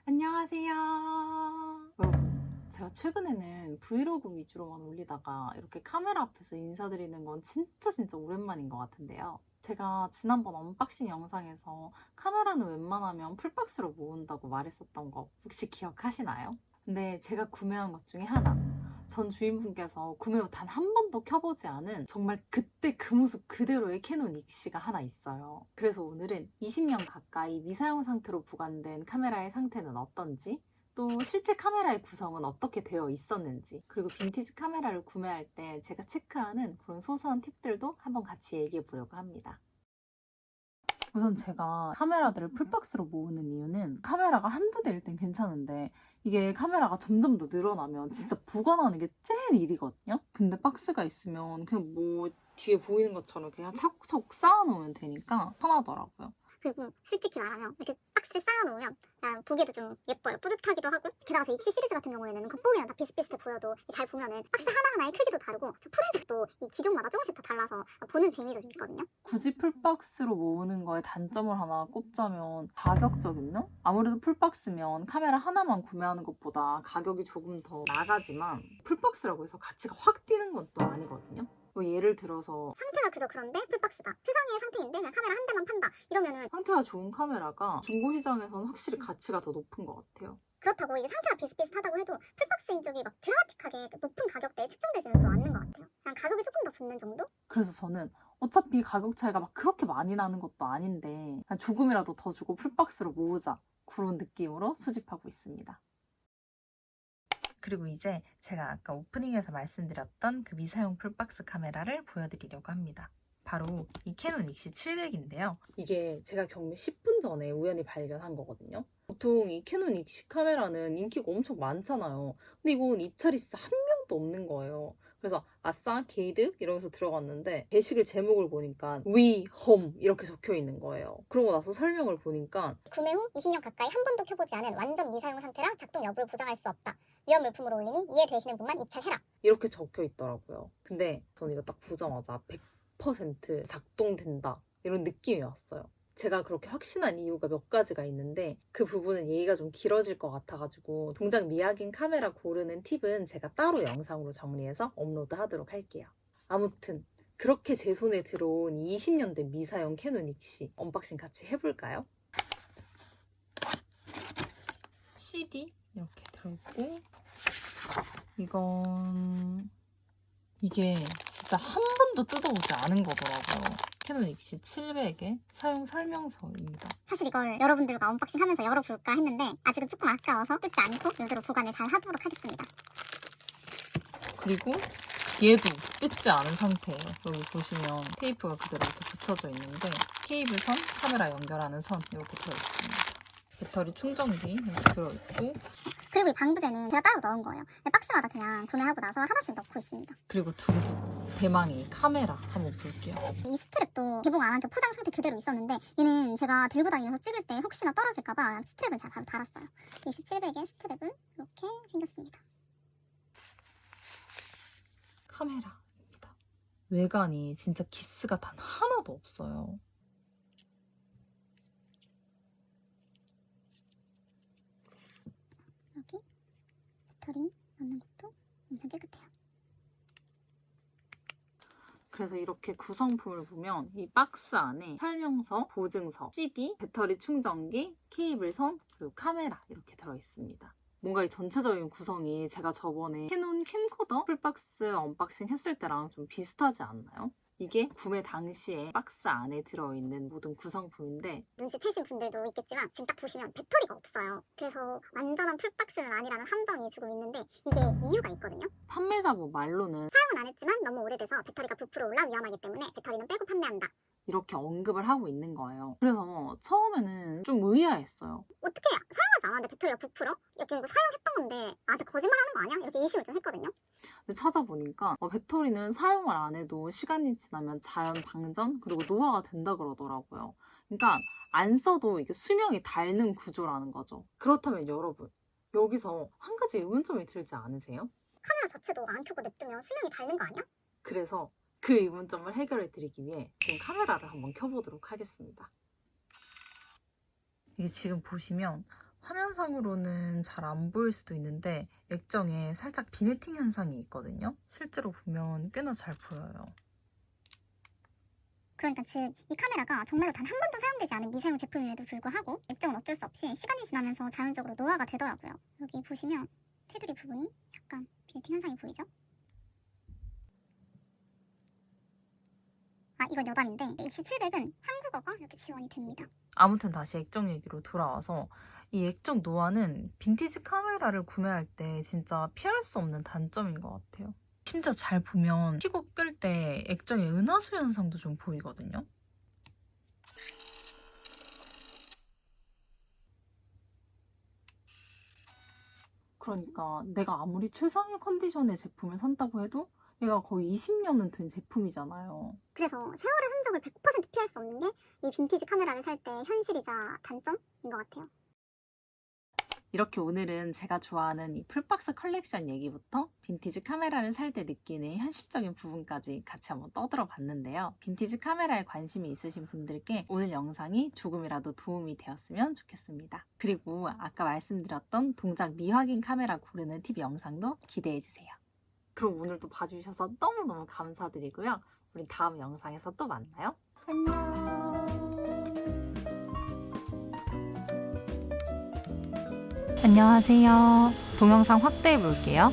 안녕하세요. 여러분, 제가 최근에는 브이로그 위주로만 올리다가 이렇게 카메라 앞에서 인사드리는 건 진짜 오랜만인 것 같은데요. 제가 지난번 언박싱 영상에서 카메라는 웬만하면 풀박스로 모은다고 말했었던 거 혹시 기억하시나요? 근데 제가 구매한 것 중에 하나, 전 주인분께서 구매 후 단 한 번도 켜보지 않은 정말 그때 그 모습 그대로의 캐논 익시가 하나 있어요. 그래서 오늘은 20년 가까이 미사용 상태로 보관된 카메라의 상태는 어떤지, 또 실제 카메라의 구성은 어떻게 되어 있었는지, 그리고 빈티지 카메라를 구매할 때 제가 체크하는 그런 소소한 팁들도 한번 같이 얘기해 보려고 합니다. 우선 제가 카메라들을 풀박스로 모으는 이유는 카메라가 한두 대일 땐 괜찮은데 이게 카메라가 점점 더 늘어나면 진짜 보관하는 게 제일 일이거든요? 근데 박스가 있으면 그냥 뭐 뒤에 보이는 것처럼 그냥 차곡차곡 쌓아놓으면 되니까 편하더라고요. 그리고 솔직히 말하면 이렇게 박스를 쌓아놓으면 그냥 보기에도 좀 예뻐요. 뿌듯하기도 하고. 게다가 익시 시리즈 같은 경우에는 겉보기는 다 비슷비슷해 보여도 잘 보면은 박스 하나하나의 크기도 다르고 포렌색도 이 기종마다 조금씩 다 달라서 보는 재미도 좀 있거든요. 굳이 풀박스로 모으는 거에 단점을 하나 꼽자면 가격적인 면? 아무래도 풀박스면 카메라 하나만 구매하는 것보다 가격이 조금 더 나가지만 풀박스라고 해서 가치가 확 뛰는 건 또 아니거든요. 뭐 예를 들어서 상태가 그저 그런데 풀박스다. 최상의 상태인데 그냥 카메라 한 대만 판다. 이러면은 상태가 좋은 카메라가 중고시장에서는 확실히 가치가 더 높은 것 같아요. 그렇다고 이게 상태가 비슷비슷하다고 해도 풀박스인 쪽이 막 드라마틱하게 높은 가격대에 측정되지는 또 않는 것 같아요. 그냥 가격이 조금 더 붙는 정도? 그래서 저는 어차피 가격 차이가 막 그렇게 많이 나는 것도 아닌데 그냥 조금이라도 더 주고 풀박스로 모으자 그런 느낌으로 수집하고 있습니다. 그리고 이제 제가 아까 오프닝에서 말씀드렸던 그 미사용 풀박스 카메라를 보여드리려고 합니다. 바로 이 캐논 익시 700인데요. 이게 제가 경매 10분 전에 우연히 발견한 거거든요. 보통 이 캐논 익시 카메라는 인기가 엄청 많잖아요. 근데 이건 입찰이 진짜 한 명도 없는 거예요. 그래서 아싸 게이드 이러면서 들어갔는데 게시글 제목을 보니까 We Home 이렇게 적혀 있는 거예요. 그러고 나서 설명을 보니까 구매 후 20년 가까이 한 번도 켜보지 않은 완전 미사용 상태라 작동 여부를 보장할 수 없다. 위험 물품으로 올리니 이해 되시는 분만 입찰해라. 이렇게 적혀 있더라고요. 근데 저는 이거 딱 보자마자 100% 작동된다 이런 느낌이 왔어요. 제가 그렇게 확신한 이유가 몇 가지가 있는데 그 부분은 얘기가 좀 길어질 것 같아가지고 동작 미약인 카메라 고르는 팁은 제가 따로 영상으로 정리해서 업로드하도록 할게요. 아무튼 그렇게 제 손에 들어온 20년 된 미사용 캐논 익시 언박싱 같이 해볼까요? CD 이렇게 들어있고 이게 진짜 한 번도 뜯어보지 않은 거더라고요. 캐논 익시 700의 사용 설명서입니다. 사실 이걸 여러분들과 언박싱 하면서 열어볼까 했는데 아직은 조금 아까워서 뜯지 않고 이대로 보관을 잘 하도록 하겠습니다. 그리고 얘도 뜯지 않은 상태예요. 여기 보시면 테이프가 그대로 이렇게 붙여져 있는데 케이블선, 카메라 연결하는 선 이렇게 들어있습니다. 배터리 충전기 이렇게 들어있고 그리고 이 방부제는 제가 따로 넣은 거예요. 박스마다 그냥 구매하고 나서 하나씩 넣고 있습니다. 그리고 두두두 대망의 카메라 한번 볼게요. 이 스트랩도 개봉 안 한 게 포장 상태 그대로 있었는데 얘는 제가 들고 다니면서 찍을 때 혹시나 떨어질까봐 스트랩은 제가 바로 달았어요. 이 700의 스트랩은 이렇게 생겼습니다. 카메라입니다. 외관이 진짜 기스가 단 하나도 없어요. 여기 배터리 넣는 것도 엄청 깨끗해요. 그래서 이렇게 구성품을 보면 이 박스 안에 설명서, 보증서, CD, 배터리 충전기, 케이블선, 그리고 카메라 이렇게 들어있습니다. 뭔가 이 전체적인 구성이 제가 저번에 캐논 캠코더 풀박스 언박싱 했을 때랑 좀 비슷하지 않나요? 이게 구매 당시에 박스 안에 들어있는 모든 구성품인데 눈치채신 분들도 있겠지만 지금 딱 보시면 배터리가 없어요. 그래서 완전한 풀박스는 아니라는 함정이 조금 있는데 이게 이유가 있거든요. 판매자 말로는 사용은 안 했지만 너무 오래돼서 배터리가 부풀어 올라 위험하기 때문에 배터리는 빼고 판매한다. 이렇게 언급을 하고 있는 거예요. 그래서 처음에는 좀 의아했어요. 어떻게 사용하지 않았는데 배터리가 부풀어? 이렇게 이거 사용했던 건데 나한테 거짓말하는 거 아니야? 이렇게 의심을 좀 했거든요. 근데 찾아보니까 배터리는 사용을 안 해도 시간이 지나면 자연 방전 그리고 노화가 된다 그러더라고요. 그러니까 안 써도 이게 수명이 닳는 구조라는 거죠. 그렇다면 여러분 여기서 한 가지 의문점이 들지 않으세요? 카메라 자체도 안 켜고 냅두면 수명이 닳는 거 아니야? 그래서 그 의문점을 해결해 드리기 위해 지금 카메라를 한번 켜보도록 하겠습니다. 이게 지금 보시면 화면상으로는 잘 안 보일 수도 있는데 액정에 살짝 비네팅 현상이 있거든요. 실제로 보면 꽤나 잘 보여요. 그러니까 즉 이 카메라가 정말로 단 한 번도 사용되지 않은 미사용 제품임에도 불구하고 액정은 어쩔 수 없이 시간이 지나면서 자연적으로 노화가 되더라고요. 여기 보시면 테두리 부분이 약간 비네팅 현상이 보이죠? 아, 이건 여담인데 XT700은 한국어가 이렇게 지원이 됩니다. 아무튼 다시 액정 얘기로 돌아와서 이 액정 노화는 빈티지 카메라를 구매할 때 진짜 피할 수 없는 단점인 것 같아요. 심지어 잘 보면 켜고 끌 때 액정의 은하수 현상도 좀 보이거든요. 그러니까 내가 아무리 최상의 컨디션의 제품을 산다고 해도 얘가 거의 20년은 된 제품이잖아요. 그래서 세월의 흔적을 100% 피할 수 없는 게 이 빈티지 카메라를 살 때 현실이자 단점인 것 같아요. 이렇게 오늘은 제가 좋아하는 이 풀박스 컬렉션 얘기부터 빈티지 카메라를 살 때 느끼는 현실적인 부분까지 같이 한번 떠들어 봤는데요. 빈티지 카메라에 관심이 있으신 분들께 오늘 영상이 조금이라도 도움이 되었으면 좋겠습니다. 그리고 아까 말씀드렸던 동작 미확인 카메라 고르는 팁 영상도 기대해주세요. 그럼 오늘도 봐주셔서 너무너무 감사드리고요. 우리 다음 영상에서 또 만나요. 안녕. 안녕하세요. 동영상 확대해 볼게요.